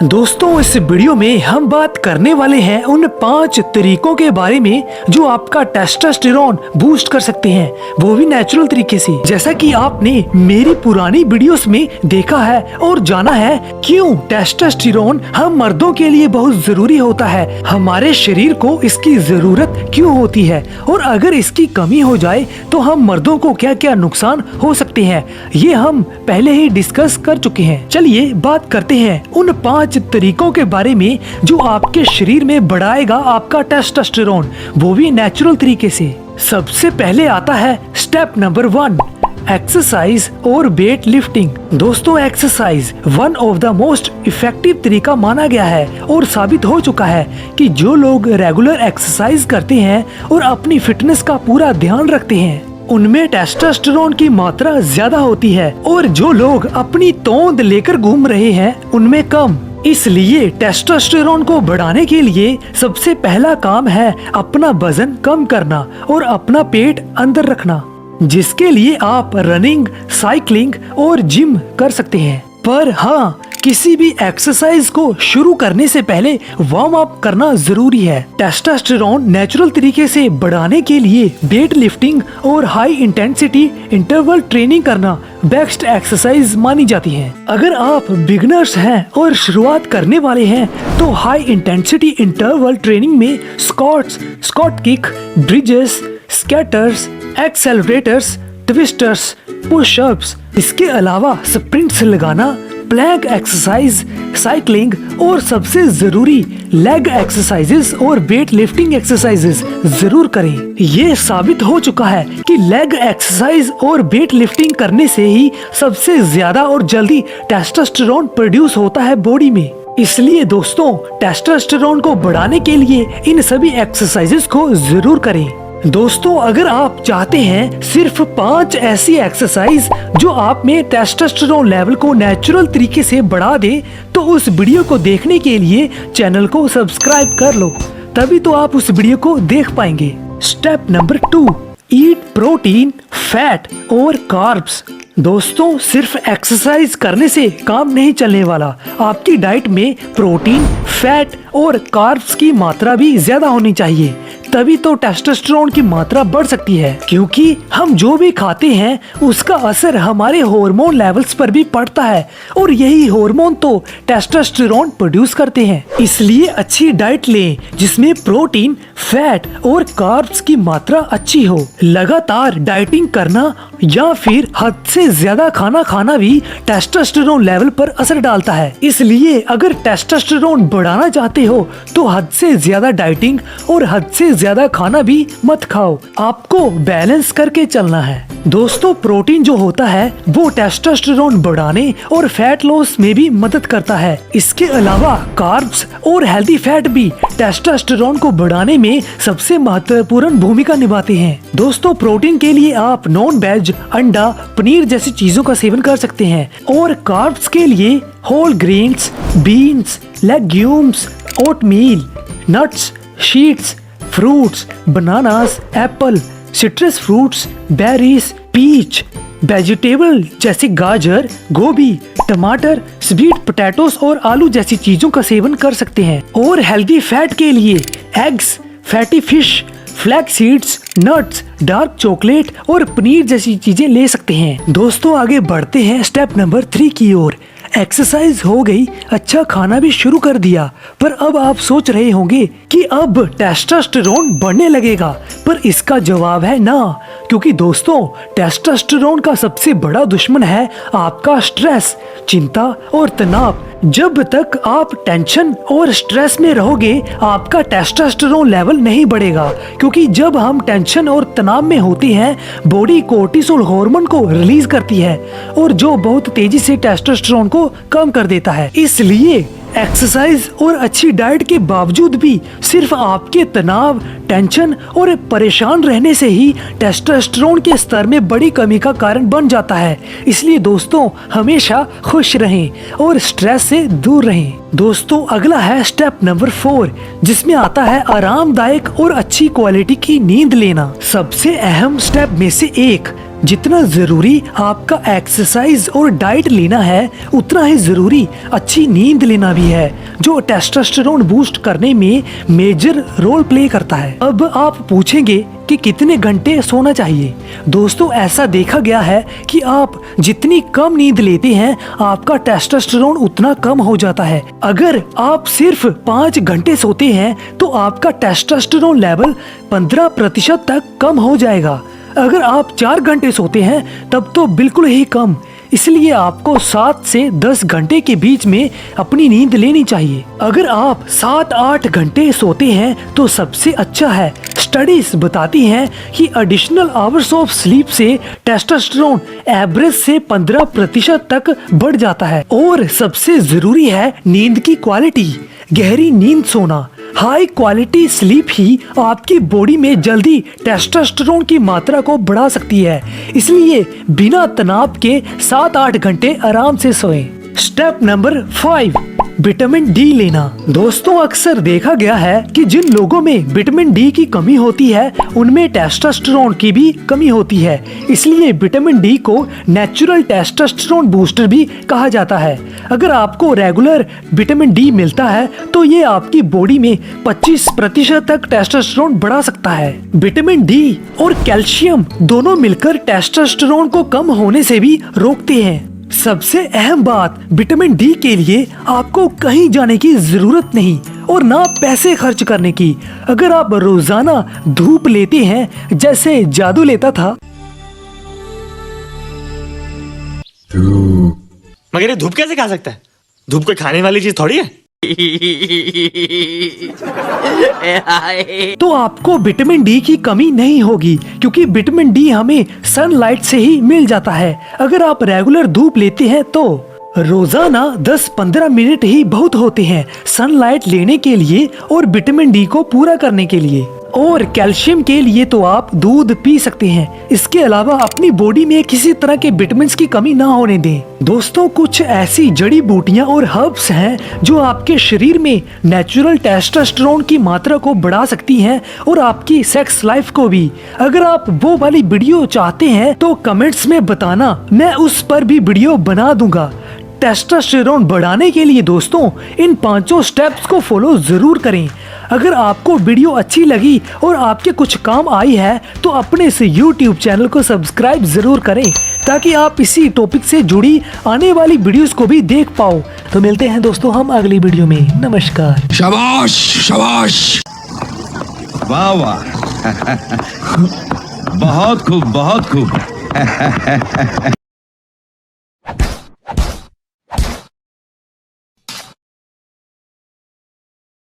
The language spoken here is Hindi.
दोस्तों इस वीडियो में हम बात करने वाले हैं उन 5 तरीकों के बारे में जो आपका टेस्टोस्टेरोन बूस्ट कर सकते हैं, वो भी नेचुरल तरीके से। जैसा कि आपने मेरी पुरानी वीडियोस में देखा है और जाना है क्यों टेस्टोस्टेरोन हम मर्दों के लिए बहुत जरूरी होता है, हमारे शरीर को इसकी जरूरत क्यों होती है और अगर इसकी कमी हो जाए तो हम मर्दों को क्या क्या नुकसान हो सकते हैं, ये हम पहले ही डिस्कस कर चुके हैं। चलिए बात करते हैं उन 5 तरीकों के बारे में जो आपके शरीर में बढ़ाएगा आपका टेस्टोस्टेरोन, वो भी नेचुरल तरीके से। सबसे पहले आता है स्टेप नंबर 1, एक्सरसाइज और वेट लिफ्टिंग। दोस्तों exercise one of the most effective तरीका माना गया है और साबित हो चुका है कि जो लोग रेगुलर एक्सरसाइज करते हैं और अपनी फिटनेस का पूरा ध्यान रखते हैं उनमें टेस्टोस्टेरोन की मात्रा ज्यादा होती है और जो लोग अपनी तोंद लेकर घूम रहे हैं उनमें कम। इसलिए टेस्टोस्टेरोन को बढ़ाने के लिए सबसे पहला काम है अपना वजन कम करना और अपना पेट अंदर रखना, जिसके लिए आप रनिंग, साइकिलिंग और जिम कर सकते हैं। पर हाँ, किसी भी एक्सरसाइज को शुरू करने से पहले वार्म अप करना जरूरी है। टेस्टोस्टेरोन नेचुरल तरीके से बढ़ाने के लिए वेट लिफ्टिंग और हाई इंटेंसिटी इंटरवल ट्रेनिंग करना बेस्ट एक्सरसाइज मानी जाती है। अगर आप बिगिनर्स हैं और शुरुआत करने वाले हैं तो हाई इंटेंसिटी इंटरवल ट्रेनिंग में squats, squat kick, bridges, skaters, accelerators, twisters, pushups, इसके अलावा स्प्रिंट्स लगाना, प्लैंक एक्सरसाइज, साइकिलिंग और सबसे जरूरी लेग एक्सरसाइजेस और वेट लिफ्टिंग एक्सरसाइजेस जरूर करें। ये साबित हो चुका है कि लेग एक्सरसाइज और वेट लिफ्टिंग करने से ही सबसे ज्यादा और जल्दी टेस्टोस्टेरोन प्रोड्यूस होता है बॉडी में। इसलिए दोस्तों टेस्टोस्टेरोन को बढ़ाने के लिए इन सभी एक्सरसाइजेस को जरूर करें। दोस्तों अगर आप चाहते हैं सिर्फ 5 ऐसी एक्सरसाइज जो आप में टेस्टोस्टेरोन लेवल को नेचुरल तरीके से बढ़ा दे तो उस वीडियो को देखने के लिए चैनल को सब्सक्राइब कर लो, तभी तो आप उस वीडियो को देख पाएंगे। स्टेप नंबर 2, ईट प्रोटीन, फैट और कार्ब्स। दोस्तों सिर्फ एक्सरसाइज करने से काम नहीं चलने वाला, आपकी डाइट में प्रोटीन, फैट और कार्ब्स की मात्रा भी ज्यादा होनी चाहिए, तभी तो टेस्टोस्टेरोन की मात्रा बढ़ सकती है। क्योंकि हम जो भी खाते हैं उसका असर हमारे हार्मोन लेवल्स पर भी पड़ता है और यही हार्मोन तो टेस्टोस्टेरोन प्रोड्यूस करते हैं। इसलिए अच्छी डाइट लें जिसमें प्रोटीन, फैट और कार्ब्स की मात्रा अच्छी हो। लगातार डाइटिंग करना या फिर हद से ज्यादा खाना खाना भी टेस्टोस्टेरोन लेवल पर असर डालता है। इसलिए अगर टेस्टोस्टेरोन बढ़ाना चाहते हो तो हद से ज्यादा डाइटिंग और हद से ज्यादा खाना भी मत खाओ, आपको बैलेंस करके चलना है। दोस्तों प्रोटीन जो होता है वो टेस्टोस्टेरोन बढ़ाने और फैट लॉस में भी मदद करता है। इसके अलावा कार्ब्स और हेल्दी फैट भी टेस्टोस्टेरोन को बढ़ाने में सबसे महत्वपूर्ण भूमिका निभाते हैं। दोस्तों प्रोटीन के लिए आप नॉन वेज, अंडा, पनीर जैसी चीजों का सेवन कर सकते हैं और कार्ब्स के लिए whole grains, beans, legumes, oatmeal, nuts, seeds, fruits, bananas, apple, citrus fruits, berries, peach, vegetable जैसे गाजर, गोभी, टमाटर, स्वीट पोटैटोस और आलू जैसी चीजों का सेवन कर सकते हैं। और हेल्दी फैट के लिए eggs, fatty fish, flax seeds, nuts, dark chocolate और पनीर जैसी चीजें ले सकते हैं। दोस्तों आगे बढ़ते हैं स्टेप नंबर 3 की ओर। एक्सरसाइज हो गई, अच्छा खाना भी शुरू कर दिया, पर अब आप सोच रहे होंगे कि अब टेस्टोस्टेरोन बढ़ने लगेगा, पर इसका जवाब है ना, क्योंकि दोस्तों टेस्टोस्टेरोन का सबसे बड़ा दुश्मन है आपका स्ट्रेस, चिंता और तनाव। जब तक आप टेंशन और स्ट्रेस में रहोगे आपका टेस्टोस्टेरोन लेवल नहीं बढ़ेगा, क्योंकि जब हम टेंशन और तनाव में होते हैं बॉडी कोर्टिसोल हार्मोन को रिलीज करती है और जो बहुत तेजी से टेस्टोस्टेरोन को कम कर देता है। इसलिए एक्सरसाइज और अच्छी डाइट के बावजूद भी सिर्फ आपके तनाव, टेंशन और परेशान रहने से ही टेस्टोस्टेरोन के स्तर में बड़ी कमी का कारण बन जाता है। इसलिए दोस्तों हमेशा खुश रहें और स्ट्रेस से दूर रहें। दोस्तों अगला है स्टेप नंबर 4, जिसमें आता है आरामदायक और अच्छी क्वालिटी की नींद लेना। सबसे अहम स्टेप में से एक जितना जरूरी आपका एक्सरसाइज और डाइट लेना है, उतना ही जरूरी अच्छी नींद लेना भी है, जो टेस्टोस्टेरोन बूस्ट करने में मेजर रोल प्ले करता है। अब आप पूछेंगे कि कितने घंटे सोना चाहिए। दोस्तों, ऐसा देखा गया है कि आप जितनी कम नींद लेते हैं, आपका टेस्टोस्टेरोन उतना कम हो जाता है। अगर आप सिर्फ 5 घंटे सोते हैं तो आपका टेस्टोस्टेरोन लेवल 15% तक कम हो जाएगा। अगर आप 4 घंटे सोते हैं तब तो बिल्कुल ही कम। इसलिए आपको 7 से 10 घंटे के बीच में अपनी नींद लेनी चाहिए। अगर आप 7-8 घंटे सोते हैं तो सबसे अच्छा है। स्टडीज बताती हैं कि एडिशनल आवर्स ऑफ स्लीप से टेस्टोस्टेरोन एवरेज से 15% तक बढ़ जाता है। और सबसे जरूरी है नींद की क्वालिटी। गहरी नींद सोना, हाई क्वालिटी स्लीप ही आपकी बॉडी में जल्दी टेस्टोस्टेरोन की मात्रा को बढ़ा सकती है। इसलिए बिना तनाव के 7-8 घंटे आराम से सोएं। स्टेप नंबर 5, विटामिन डी लेना। दोस्तों, अक्सर देखा गया है कि जिन लोगों में विटामिन डी की कमी होती है, उनमें टेस्टोस्टेरोन की भी कमी होती है। इसलिए विटामिन डी को नेचुरल टेस्टोस्टेरोन बूस्टर भी कहा जाता है। अगर आपको रेगुलर विटामिन डी मिलता है तो ये आपकी बॉडी में 25% तक टेस्टोस्टेरोन बढ़ा सकता है। विटामिन डी और कैल्शियम दोनों मिलकर टेस्टोस्टेरोन को कम होने से भी रोकते हैं। सबसे अहम बात, विटामिन डी के लिए आपको कहीं जाने की जरूरत नहीं और ना पैसे खर्च करने की। अगर आप रोजाना धूप लेते हैं जैसे जादू लेता था। मगर ये धूप कैसे खा सकता है? धूप कोई खाने वाली चीज थोड़ी है। तो आपको विटामिन डी की कमी नहीं होगी, क्योंकि विटामिन डी हमें सनलाइट से ही मिल जाता है। अगर आप रेगुलर धूप लेते हैं तो रोजाना 10-15 मिनट ही बहुत होते हैं सनलाइट लेने के लिए और विटामिन डी को पूरा करने के लिए। और कैल्शियम के लिए तो आप दूध पी सकते हैं। इसके अलावा अपनी बॉडी में किसी तरह के विटामिन की कमी ना होने दें। दोस्तों, कुछ ऐसी जड़ी बूटियां और हर्ब्स हैं जो आपके शरीर में नेचुरल टेस्टोस्टेरोन की मात्रा को बढ़ा सकती हैं और आपकी सेक्स लाइफ को भी। अगर आप वो वाली वीडियो चाहते हैं तो कमेंट्स में बताना, मैं उस पर भी वीडियो बना दूंगा। टेस्टोस्टेरोन बढ़ाने के लिए दोस्तों इन 5 स्टेप्स को फॉलो जरूर करें। अगर आपको वीडियो अच्छी लगी और आपके कुछ काम आई है तो अपने से YouTube चैनल को सब्सक्राइब जरूर करें, ताकि आप इसी टॉपिक से जुड़ी आने वाली वीडियोस को भी देख पाओ। तो मिलते हैं दोस्तों हम अगली वीडियो में। नमस्कार। शाबाश शाबाश, वाह वाह, बहुत खूब बहुत खूब।